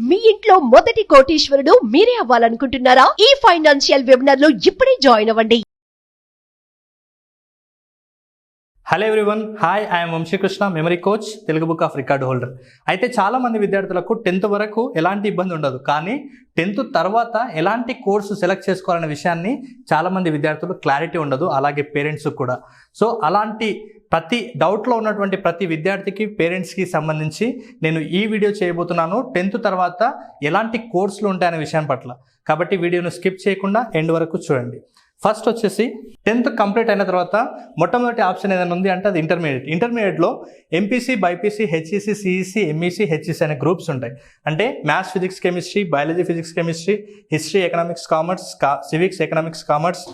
మీ ఇంట్లో మొదటి కోటీశ్వరుడు మీరే అవ్వాలనుకుంటున్నారా? ఈ ఫైనాన్షియల్ వెబినార్ లో ఇప్పుడే జాయిన్ అవ్వండి. Hello everyone, hi, I'm Vamsikrishna, memory coach, Telugu book of record holder. అయితే చాలామంది విద్యార్థులకు 10th వరకు ఎలాంటి ఇబ్బంది ఉండదు, కానీ 10th తర్వాత ఎలాంటి కోర్సు సెలెక్ట్ చేసుకోవాలనే విషయాన్ని చాలామంది విద్యార్థులు క్లారిటీ ఉండదు, అలాగే పేరెంట్స్కి కూడా. సో అలాంటి ప్రతి డౌట్లో ఉన్నటువంటి ప్రతి విద్యార్థికి, పేరెంట్స్కి సంబంధించి నేను ఈ వీడియో చేయబోతున్నాను 10th తర్వాత ఎలాంటి కోర్సులు ఉంటాయనే విషయం పట్ల. కాబట్టి వీడియోను స్కిప్ చేయకుండా ఎండ్ వరకు చూడండి. ఫస్ట్ వచ్చేసి 10th కంప్లీట్ అయిన తర్వాత మొట్టమొదటి ఆప్షన్ ఏదైనా ఉంది అంటే అది ఇంటర్మీడియట్లో MPC, BiPC, HEC, CEC, MEC, HEC అనే గ్రూప్స్ ఉంటాయి. అంటే maths, physics, chemistry, biology, physics, chemistry, history, economics, commerce, civics, economics, commerce,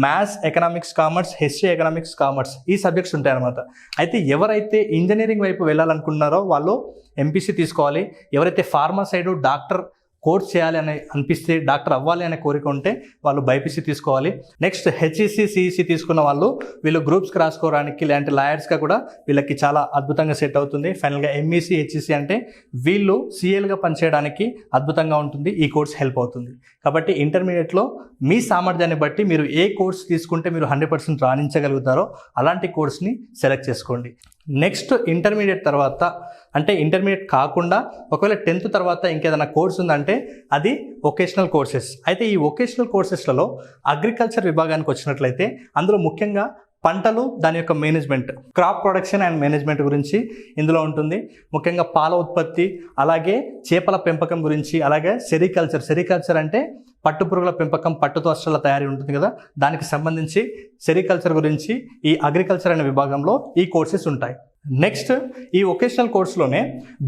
maths, economics, commerce, history, economics, commerce, ఈ సబ్జెక్ట్స్ ఉంటాయి అన్నమాట. అయితే ఎవరైతే ఇంజనీరింగ్ వైపు వెళ్ళాలనుకుంటున్నారో వాళ్ళు ఎంపీసీ తీసుకోవాలి. ఎవరైతే ఫార్మా సైడ్ డాక్టర్ కోర్స్ చేయాలి అని అనిపిస్తే, డాక్టర్ అవ్వాలి అనే కోరిక ఉంటే వాళ్ళు బైపీసీ తీసుకోవాలి. నెక్స్ట్ హెచ్ఈసీ, సిఈసీ తీసుకున్న వాళ్ళు వీళ్ళు గ్రూప్స్కి రాసుకోవడానికి, లేదంటే లాయర్స్గా కూడా వీళ్ళకి చాలా అద్భుతంగా సెట్ అవుతుంది. ఫైనల్గా ఎంఈసీ, హెచ్ఈసీ అంటే వీళ్ళు సిఎల్గా పనిచేయడానికి అద్భుతంగా ఉంటుంది, ఈ కోర్స్ హెల్ప్ అవుతుంది. కాబట్టి ఇంటర్మీడియట్లో మీ సామర్థ్యాన్ని బట్టి మీరు ఏ కోర్స్ తీసుకుంటే మీరు 100% రాణించగలుగుతారో అలాంటి కోర్స్ని సెలెక్ట్ చేసుకోండి. నెక్స్ట్ ఇంటర్మీడియట్ తర్వాత, అంటే ఇంటర్మీడియట్ కాకుండా ఒకవేళ 10th తర్వాత ఇంకేదైనా కోర్స్ ఉందంటే అది వొకేషనల్ కోర్సెస్. అయితే ఈ వొకేషనల్ కోర్సెస్లలో అగ్రికల్చర్ విభాగానికి వచ్చినట్లయితే అందులో ముఖ్యంగా పంటలు, దాని యొక్క management, crop production and management గురించి ఇందులో ఉంటుంది. ముఖ్యంగా పాల ఉత్పత్తి, అలాగే చేపల పెంపకం గురించి, అలాగే సెరికల్చర్ అంటే పట్టుపురుగుల పెంపకం, పట్టుతో వస్త్రాల తయారీ ఉంటుంది కదా, దానికి సంబంధించి సెరికల్చర్ గురించి ఈ అగ్రికల్చర్ అనే విభాగంలో ఈ కోర్సెస్ ఉంటాయి. నెక్స్ట్ ఈ వొకేషనల్ కోర్సులోనే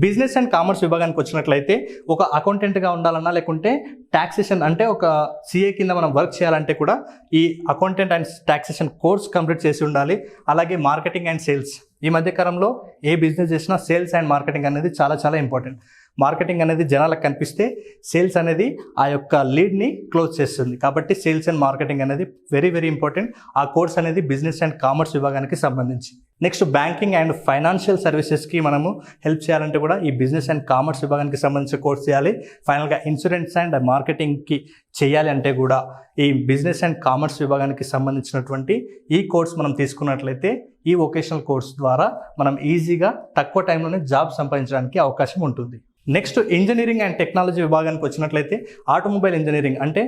బిజినెస్ అండ్ కామర్స్ విభాగానికి వచ్చినట్లయితే ఒక అకౌంటెంట్గా ఉండాలన్నా, లేకుంటే టాక్సేషన్ అంటే ఒక సిఏ కింద మనం వర్క్ చేయాలంటే కూడా ఈ accountant and taxation course complete చేసి ఉండాలి. అలాగే మార్కెటింగ్ అండ్ సేల్స్, ఈ మధ్యకాలంలో ఏ బిజినెస్ చేసినా సేల్స్ అండ్ మార్కెటింగ్ అనేది చాలా చాలా ఇంపార్టెంట్. మార్కెటింగ్ అనేది జనాలకు కనిపిస్తే సేల్స్ అనేది ఆ యొక్క లీడ్ని క్లోజ్ చేస్తుంది. కాబట్టి సేల్స్ అండ్ మార్కెటింగ్ అనేది వెరీ వెరీ ఇంపార్టెంట్. ఆ కోర్స్ అనేది బిజినెస్ అండ్ కామర్స్ విభాగానికి సంబంధించి. నెక్స్ట్ బ్యాంకింగ్ అండ్ ఫైనాన్షియల్ సర్వీసెస్కి మనము హెల్ప్ చేయాలంటే కూడా ఈ బిజినెస్ అండ్ కామర్స్ విభాగానికి సంబంధించిన కోర్స్ చేయాలి. ఫైనల్గా ఇన్సూరెన్స్ అండ్ మార్కెటింగ్కి చేయాలి అంటే కూడా ఈ బిజినెస్ అండ్ కామర్స్ విభాగానికి సంబంధించినటువంటి ఈ కోర్స్ మనం తీసుకున్నట్లయితే ఈ వొకేషనల్ కోర్స్ ద్వారా మనం ఈజీగా తక్కువ టైంలోనే జాబ్ సంపాదించడానికి అవకాశం ఉంటుంది. నెక్స్ట్ ఇంజనీరింగ్ అండ్ టెక్నాలజీ విభాగానికి వచ్చినట్లయితే ఆటోమొబైల్ ఇంజనీరింగ్ అంటే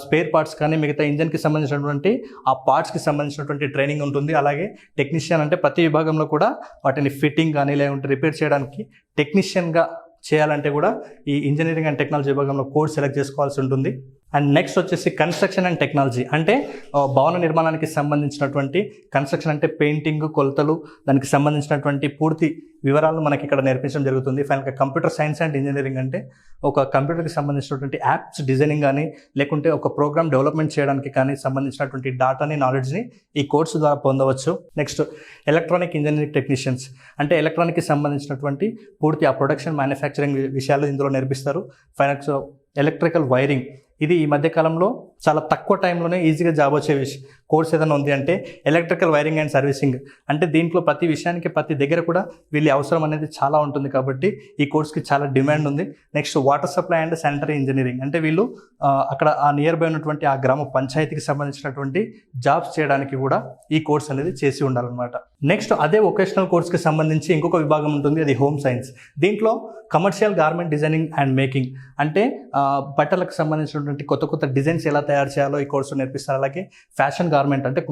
స్పేర్ పార్ట్స్ కానీ మిగతా ఇంజన్కి సంబంధించినటువంటి ఆ పార్ట్స్కి సంబంధించినటువంటి ట్రైనింగ్ ఉంటుంది. అలాగే టెక్నీషియన్ అంటే ప్రతి విభాగంలో కూడా వాటిని ఫిట్టింగ్ కానీ లేకుంటే రిపేర్ చేయడానికి టెక్నీషియన్గా చేయాలంటే కూడా ఈ ఇంజనీరింగ్ అండ్ టెక్నాలజీ విభాగంలో కోర్స్ సెలెక్ట్ చేసుకోవాల్సి ఉంటుంది. అండ్ నెక్స్ట్ వచ్చేసి కన్స్ట్రక్షన్ అండ్ టెక్నాలజీ అంటే భవన నిర్మాణానికి సంబంధించినటువంటి కన్స్ట్రక్షన్ అంటే పెయింటింగ్, కొలతలు, దానికి సంబంధించినటువంటి పూర్తి వివరాలను మనకి ఇక్కడ నేర్పించడం జరుగుతుంది. ఫైనల్గా కంప్యూటర్ సైన్స్ అండ్ ఇంజనీరింగ్ అంటే ఒక కంప్యూటర్కి సంబంధించినటువంటి యాప్స్ డిజైనింగ్ కానీ లేకుంటే ఒక ప్రోగ్రామ్ డెవలప్మెంట్ చేయడానికి కానీ సంబంధించినటువంటి డాటాని, నాలెడ్జ్ని ఈ కోర్సు ద్వారా పొందవచ్చు. నెక్స్ట్ ఎలక్ట్రానిక్ ఇంజనీరింగ్ టెక్నీషియన్స్ అంటే ఎలక్ట్రానిక్కి సంబంధించినటువంటి పూర్తి ఆ ప్రొడక్షన్, మ్యానుఫ్యాక్చరింగ్ విషయాలు ఇందులో నేర్పిస్తారు. ఫైనల్స్ ఎలక్ట్రికల్ వైరింగ్, ఇది ఈ మధ్యకాలంలో చాలా తక్కువ టైంలోనే ఈజీగా జాబ్ వచ్చే కోర్స్ ఏదైనా ఉంది అంటే ఎలక్ట్రికల్ వైరింగ్ అండ్ సర్వీసింగ్. అంటే దీంట్లో ప్రతి విషయానికి ప్రతి దగ్గర కూడా వీళ్ళ అవసరం అనేది చాలా ఉంటుంది, కాబట్టి ఈ కోర్స్కి చాలా డిమాండ్ ఉంది. Next water supply and sanitary engineering అంటే వీళ్ళు అక్కడ ఆ నియర్ బై ఉన్నటువంటి ఆ గ్రామ పంచాయతీకి సంబంధించినటువంటి జాబ్స్ చేయడానికి కూడా ఈ కోర్స్ అనేది చేసి ఉండాలన్నమాట. నెక్స్ట్ అదే వొకేషనల్ కోర్స్కి సంబంధించి ఇంకొక విభాగం ఉంటుంది, అది హోమ్ సైన్స్. దీంట్లో commercial garment designing and making అంటే బట్టలకు సంబంధించినటువంటి కొత్త కొత్త డిజైన్స్ ఎలా తయారు చేయాలో ఈ కోర్సు నేర్పిస్తారు. అలాగే ఫ్యాషన్ గార్మెంట్ అంటే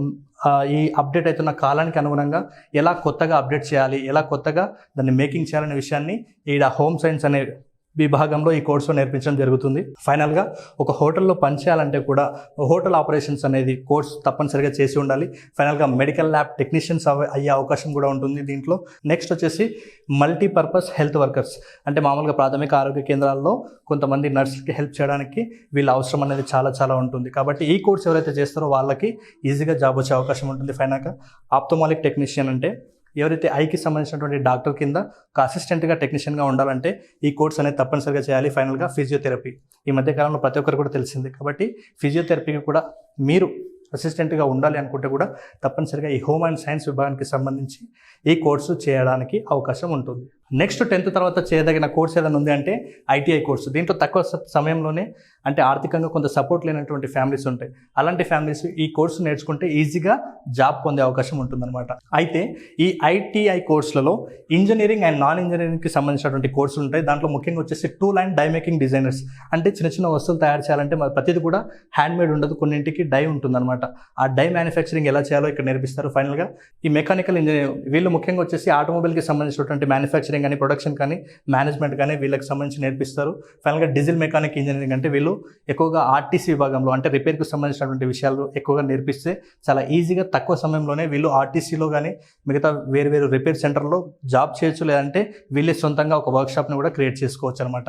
ఈ అప్డేట్ అవుతున్న కాలానికి అనుగుణంగా ఎలా కొత్తగా అప్డేట్ చేయాలి, ఎలా కొత్తగా దాన్ని మేకింగ్ చేయాలనే విషయాన్ని ఈ హోమ్ సైన్స్ అనే విభాగంలో ఈ కోర్సు నేర్పించడం జరుగుతుంది. ఫైనల్గా ఒక హోటల్లో పనిచేయాలంటే కూడా హోటల్ ఆపరేషన్స్ అనేది కోర్స్ తప్పనిసరిగా చేసి ఉండాలి. ఫైనల్గా మెడికల్ ల్యాబ్ టెక్నీషియన్స్ అయ్యే అవకాశం కూడా ఉంటుంది దీంట్లో. నెక్స్ట్ వచ్చేసి మల్టీపర్పస్ హెల్త్ వర్కర్స్ అంటే మామూలుగా ప్రాథమిక ఆరోగ్య కేంద్రాల్లో కొంతమంది నర్సులకి హెల్ప్ చేయడానికి వీళ్ళ అవసరం అనేది చాలా చాలా ఉంటుంది. కాబట్టి ఈ కోర్స్ ఎవరైతే చేస్తారో వాళ్ళకి ఈజీగా జాబ్ వచ్చే అవకాశం ఉంటుంది. ఫైనల్గా ఆప్థమాలిక్ టెక్నీషియన్ అంటే ఎవరైతే ఐకి సంబంధించినటువంటి డాక్టర్ కింద ఒక అసిస్టెంట్గా టెక్నీషియన్గా ఉండాలంటే ఈ కోర్స్ అనేది తప్పనిసరిగా చేయాలి. ఫైనల్గా ఫిజియోథెరపీ ఈ మధ్యకాలంలో ప్రతి ఒక్కరు కూడా తెలిసింది, కాబట్టి ఫిజియోథెరపీకి కూడా మీరు అసిస్టెంట్గా ఉండాలి అనుకుంటే కూడా తప్పనిసరిగా ఈ హోమ్ అండ్ సైన్స్ విభాగానికి సంబంధించి ఈ కోర్సు చేయడానికి అవకాశం ఉంటుంది. నెక్స్ట్ 10th తర్వాత చేయదగిన కోర్స్ ఏదైనా ఉంది అంటే ఐటీఐ కోర్సు. దీంట్లో తక్కువ సమయంలోనే అంటే ఆర్థికంగా కొంత సపోర్ట్ లేనటువంటి ఫ్యామిలీస్ ఉంటాయి. అలాంటి ఫ్యామిలీస్ ఈ కోర్సు నేర్చుకుంటే ఈజీగా జాబ్ పొందే అవకాశం ఉంటుందన్నమాట. అయితే ఈ ఐటీఐ కోర్సులలో ఇంజనీరింగ్ అండ్ నాన్ ఇంజనీరింగ్కి సంబంధించినటువంటి కోర్సులు ఉంటాయి. దాంట్లో ముఖ్యంగా వచ్చేసి tool and die making designers, అంటే చిన్న చిన్న వస్తువులు తయారు చేయాలంటే మరి ప్రతిది కూడా హ్యాండ్ మేడ్ ఉండదు, కొన్నింటికి డై ఉంటుందన్నమాట. ఆ డై మ్యానుఫ్యాక్చరింగ్ ఎలా చేయాలో ఇక్కడ నేర్పిస్తారు. ఫైనల్గా ఈ మెకానికల్ ఇంజనీరింగ్ వీళ్ళు ముఖ్యంగా వచ్చేసి ఆటోమొబైల్కి సంబంధించినటువంటి మ్యానుఫ్యాక్చరింగ్ కానీ ప్రొడక్షన్ కానీ మేనేజ్మెంట్ కానీ వీళ్ళకి సంబంధించి నేర్పిస్తారు. ఫైనల్గా డీజిల్ మెకానిక్ ఇంజనీరింగ్ అంటే వీళ్ళు ఎక్కువగా ఆర్టీసీ విభాగంలో అంటే రిపేర్కి సంబంధించినటువంటి విషయాలు ఎక్కువగా నేర్పిస్తే చాలా ఈజీగా తక్కువ సమయంలోనే వీళ్ళు ఆర్టీసీలో కానీ మిగతా వేరు రిపేర్ సెంటర్లో జాబ్ చేయొచ్చు, లేదంటే వీళ్ళే సొంతంగా ఒక వర్క్షాప్ని కూడా క్రియేట్ చేసుకోవచ్చు అనమాట.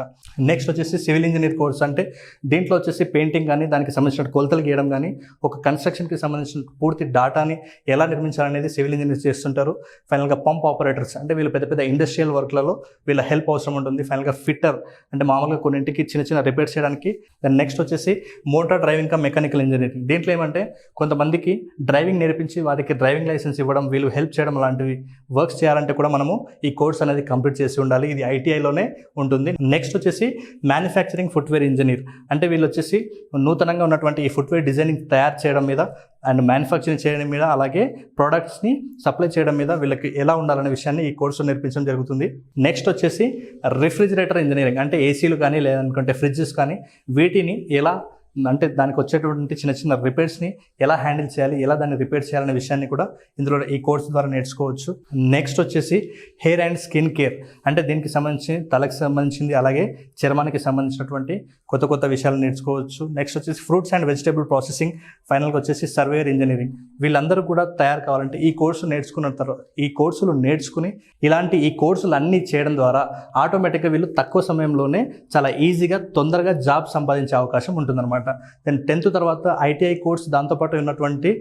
నెక్స్ట్ వచ్చేసి సివిల్ ఇంజనీర్ కోర్స్, అంటే దీంట్లో వచ్చేసి పెయింటింగ్ కానీ దానికి సంబంధించిన కొలతలు గీయడం కానీ ఒక కన్స్ట్రక్షన్కి సంబంధించిన పూర్తి డాటాని ఎలా నిర్మించాలనేది సివిల్ ఇంజనీర్స్ చేస్తుంటారు. ఫైనల్గా పంప్ ఆపరేటర్స్ అంటే వీళ్ళు పెద్ద ఇండస్ట్రియల్ వర్క్లలో వీళ్ళ హెల్ప్ అవసరం ఉంటుంది. ఫైనల్గా ఫిట్టర్ అంటే మామూలుగా కొన్నింటికి చిన్న రిపేర్ చేయడానికి. దెన్ నెక్స్ట్ వచ్చేసి motor driving come mechanical engineering. దీంట్లో ఏమంటే కొంతమందికి డ్రైవింగ్ నేర్పించి వారికి డ్రైవింగ్ లైసెన్స్ ఇవ్వడం, వీళ్ళు హెల్ప్ చేయడం లాంటివి వర్క్స్ చేయాలంటే కూడా మనము ఈ కోర్స్ అనేది కంప్లీట్ చేసి ఉండాలి. ఇది ఐటీఐలోనే ఉంటుంది. నెక్స్ట్ వచ్చేసి మ్యానుఫ్యాక్చరింగ్ ఫుట్వేర్ ఇంజనీర్, అంటే వీళ్ళు వచ్చేసి నూతనంగా ఉన్నటువంటి ఈ ఫుట్వేర్ డిజైనింగ్ తయారు చేయడం మీద అండ్ మ్యానుఫ్యాక్చరింగ్ చేయడం మీద, అలాగే ప్రోడక్ట్స్ని సప్లై చేయడం మీద వీళ్ళకి ఎలా ఉండాలనే విషయాన్ని ఈ కోర్సు నేర్పించడం జరుగుతుంది. నెక్స్ట్ వచ్చేసి రిఫ్రిజిరేటర్ ఇంజనీరింగ్, అంటే ఏసీలు కానీ లేదనుకుంటే ఫ్రిడ్జెస్ కానీ వీటిని ఎలా అంటే దానికి వచ్చేటువంటి చిన్న రిపేర్స్ని ఎలా హ్యాండిల్ చేయాలి, ఎలా దాన్ని రిపేర్ చేయాలనే విషయాన్ని కూడా ఇందులో ఈ కోర్సు ద్వారా నేర్చుకోవచ్చు. నెక్స్ట్ వచ్చేసి హెయిర్ అండ్ స్కిన్ కేర్, అంటే దీనికి సంబంధించి తలకు సంబంధించింది అలాగే చర్మానికి సంబంధించినటువంటి కొత్త విషయాలు నేర్చుకోవచ్చు. నెక్స్ట్ వచ్చేసి ఫ్రూట్స్ అండ్ వెజిటేబుల్ ప్రాసెసింగ్, ఫైనల్గా వచ్చేసి సర్వేయర్ ఇంజనీరింగ్. వీళ్ళందరూ కూడా తయారు కావాలంటే ఈ కోర్సు నేర్చుకున్న తర్వాత ఈ కోర్సులు నేర్చుకుని ఇలాంటి ఈ కోర్సులు అన్నీ చేయడం ద్వారా ఆటోమేటిక్గా వీళ్ళు తక్కువ సమయంలోనే చాలా ఈజీగా తొందరగా జాబ్ సంపాదించే అవకాశం ఉంటుందన్నమాట. దెన్ 10th తర్వాత ఐటీఐ కోర్స్, దాంతోపాటు ఉన్నటువంటి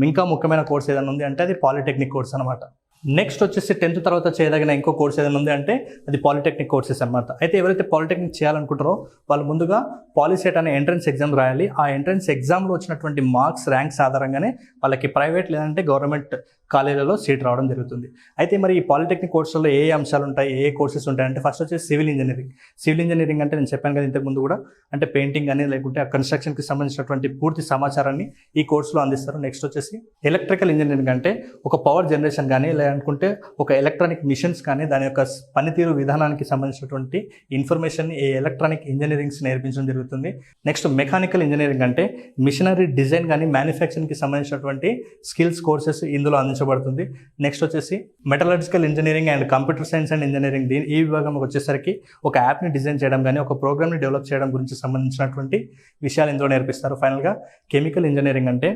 ఇంకా ముఖ్యమైన కోర్స్ ఏదైనా ఉంది అంటే అది పాలిటెక్నిక్ కోర్స్ అనమాట. నెక్స్ట్ వచ్చేసి 10th తర్వాత చేయదగిన ఇంకో కోర్స్ ఏదైనా ఉంది అంటే అది పాలిటెక్నిక్ కోర్సెస్ అనమాట. అయితే ఎవరైతే పాలిటెక్నిక్ చేయాలనుకుంటారో వాళ్ళు ముందుగా పాలిసెట్ అనే ఎంట్రన్స్ ఎగ్జామ్ రాయాలి. ఆ ఎంట్రన్స్ ఎగ్జామ్లో వచ్చినటువంటి మార్క్స్ ర్యాంక్స్ ఆధారంగానే వాళ్ళకి ప్రైవేట్ లేదంటే గవర్నమెంట్ కాలేజీలలో సీట్ రావడం జరుగుతుంది. అయితే మరి ఈ పాలిటెక్నిక్ కోర్సుల్లో ఏ అంశాలు ఉంటాయి, ఏ కోర్సెస్ ఉంటాయి అంటే ఫస్ట్ వచ్చేసి సివిల్ ఇంజనీరింగ్ అంటే నేను చెప్పాను కదా ఇంతకుముందు కూడా, అంటే పెయింటింగ్ కానీ లేకుంటే ఆ కన్స్ట్రక్షన్కి సంబంధించినటువంటి పూర్తి సమాచారాన్ని ఈ కోర్సులో అందిస్తారు. నెక్స్ట్ వచ్చేసి ఎలక్ట్రికల్ ఇంజనీరింగ్, అంటే ఒక పవర్ జనరేషన్ కానీ లేదనుకుంటే ఒక ఎలక్ట్రానిక్ మిషన్స్ కానీ దాని యొక్క పనితీరు విధానానికి సంబంధించినటువంటి ఇన్ఫర్మేషన్ని ఈ ఎలక్ట్రానిక్ ఇంజనీరింగ్స్ నేర్పించడం జరుగుతుంది. నెక్స్ట్ మెకానికల్ ఇంజనీరింగ్, అంటే మిషనరీ డిజైన్ కానీ మ్యానుఫ్యాక్చరింగ్కి సంబంధించినటువంటి స్కిల్స్ కోర్సెస్ ఇందులో అందించబడుతుంది. నెక్స్ట్ వచ్చేసి metallurgical engineering and computer science and engineering. ఈ విభాగం వచ్చేసరికి ఒక యాప్ని డిజైన్ చేయడం కానీ ఒక ప్రోగ్రామ్ని డెవలప్ చేయడం గురించి సంబంధించినటువంటి విషయాలు ఇందులో నేర్పిస్తారు. ఫైనల్గా కెమికల్ ఇంజనీరింగ్, అంటే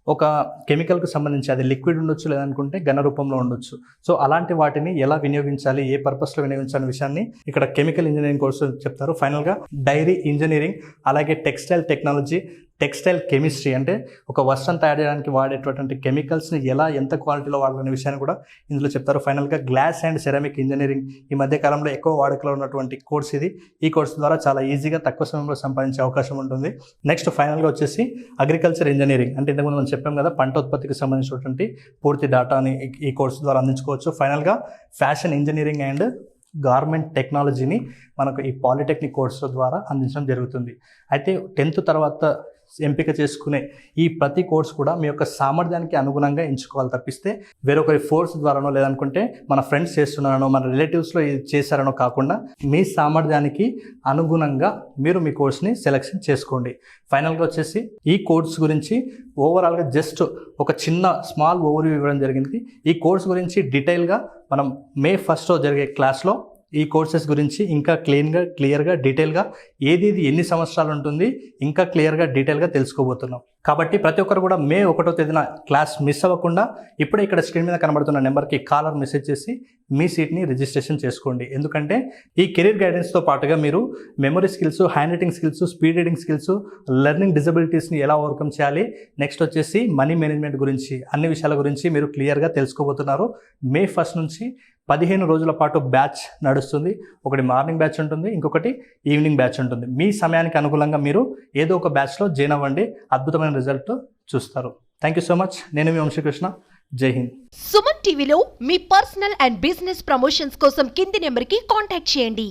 ఒక కెమికల్కి సంబంధించి అది లిక్విడ్ ఉండొచ్చు లేదనుకుంటే ఘన రూపంలో ఉండొచ్చు. సో అలాంటి వాటిని ఎలా వినియోగించాలి, ఏ పర్పస్లో వినియోగించాలనే విషయాన్ని ఇక్కడ కెమికల్ ఇంజనీరింగ్ కోర్సు చెప్తారు. ఫైనల్గా డైరీ ఇంజనీరింగ్, అలాగే టెక్స్టైల్ టెక్నాలజీ, టెక్స్టైల్ కెమిస్ట్రీ, అంటే ఒక వస్త్రం తయారు చేయడానికి వాడేటటువంటి కెమికల్స్ని ఎలా ఎంత క్వాలిటీలో వాడాలనే విషయాన్ని కూడా ఇందులో చెప్తారు. ఫైనల్గా గ్లాస్ అండ్ సెరామిక్ ఇంజనీరింగ్, ఈ మధ్య కాలంలో ఎక్కువ వాడుకలో ఉన్నటువంటి కోర్స్ ఇది. ఈ కోర్సు ద్వారా చాలా ఈజీగా తక్కువ సమయంలో సంపాదించే అవకాశం ఉంటుంది. నెక్స్ట్ ఫైనల్గా వచ్చేసి అగ్రికల్చర్ ఇంజనీరింగ్, అంటే ఇంతకుముందు మనం చెప్పాం కదా పంట ఉత్పత్తికి సంబంధించినటువంటి పూర్తి డేటాని ఈ కోర్సు ద్వారా అందించుకోవచ్చు. ఫైనల్గా ఫ్యాషన్ ఇంజనీరింగ్ అండ్ గార్మెంట్ టెక్నాలజీని మనకు ఈ పాలిటెక్నిక్ కోర్సు ద్వారా అందించడం జరుగుతుంది. అయితే 10th తర్వాత ఎంపిక చేసుకునే ఈ ప్రతి కోర్సు కూడా మీ యొక్క సామర్థ్యానికి అనుగుణంగా ఎంచుకోవాలి తప్పిస్తే వేరొకరి ఫోర్స్ ద్వారానో లేదనుకుంటే మన ఫ్రెండ్స్ చేస్తున్నారనో మన రిలేటివ్స్లో ఇది చేశారనో కాకుండా మీ సామర్థ్యానికి అనుగుణంగా మీరు మీ కోర్స్ని సెలెక్షన్ చేసుకోండి. ఫైనల్గా వచ్చేసి ఈ కోర్స్ గురించి ఓవరాల్గా జస్ట్ ఒక చిన్న స్మాల్ ఓవర్వ్యూ ఇవ్వడం జరిగింది. ఈ కోర్స్ గురించి డీటెయిల్గా మనం May 1st జరిగే క్లాస్లో ఈ కోర్సెస్ గురించి ఇంకా క్లియర్గా డీటెయిల్గా ఏది ఎన్ని సంవత్సరాలు ఉంటుంది ఇంకా క్లియర్గా డీటెయిల్గా తెలుసుకోబోతున్నాం. కాబట్టి ప్రతి ఒక్కరు కూడా May 1వ తేదీన క్లాస్ మిస్ అవ్వకుండా ఇప్పుడే ఇక్కడ స్క్రీన్ మీద కనబడుతున్న నెంబర్కి కాలర్ మెసేజ్ చేసి మీ సీట్ని రిజిస్ట్రేషన్ చేసుకోండి. ఎందుకంటే ఈ కెరీర్ గైడెన్స్తో పాటుగా మీరు memory skills, hand writing skills, speed reading skills, learning డిజబిలిటీస్ని ఎలా ఓవర్కమ్ చేయాలి, నెక్స్ట్ వచ్చేసి మనీ మేనేజ్మెంట్ గురించి అన్ని విషయాల గురించి మీరు క్లియర్గా తెలుసుకోబోతున్నారు. May 1st నుంచి 15 రోజుల పాటు బ్యాచ్ నడుస్తుంది. ఒకటి మార్నింగ్ బ్యాచ్ ఉంటుంది, ఇంకొకటి ఈవినింగ్ బ్యాచ్ ఉంటుంది. మీ సమయానికి అనుకూలంగా మీరు ఏదో ఒక బ్యాచ్లో జాయిన్ అవ్వండి, అద్భుతమైన రిజల్ట్ చూస్తారు. Thank you so much. నేను మీ వంశీకృష్ణ. జై హింద్. సుమన్ టీవీలో మీ పర్సనల్ అండ్ బిజినెస్ ప్రమోషన్స్ కోసం కింది నెంబర్కి కాంటాక్ట్ చేయండి.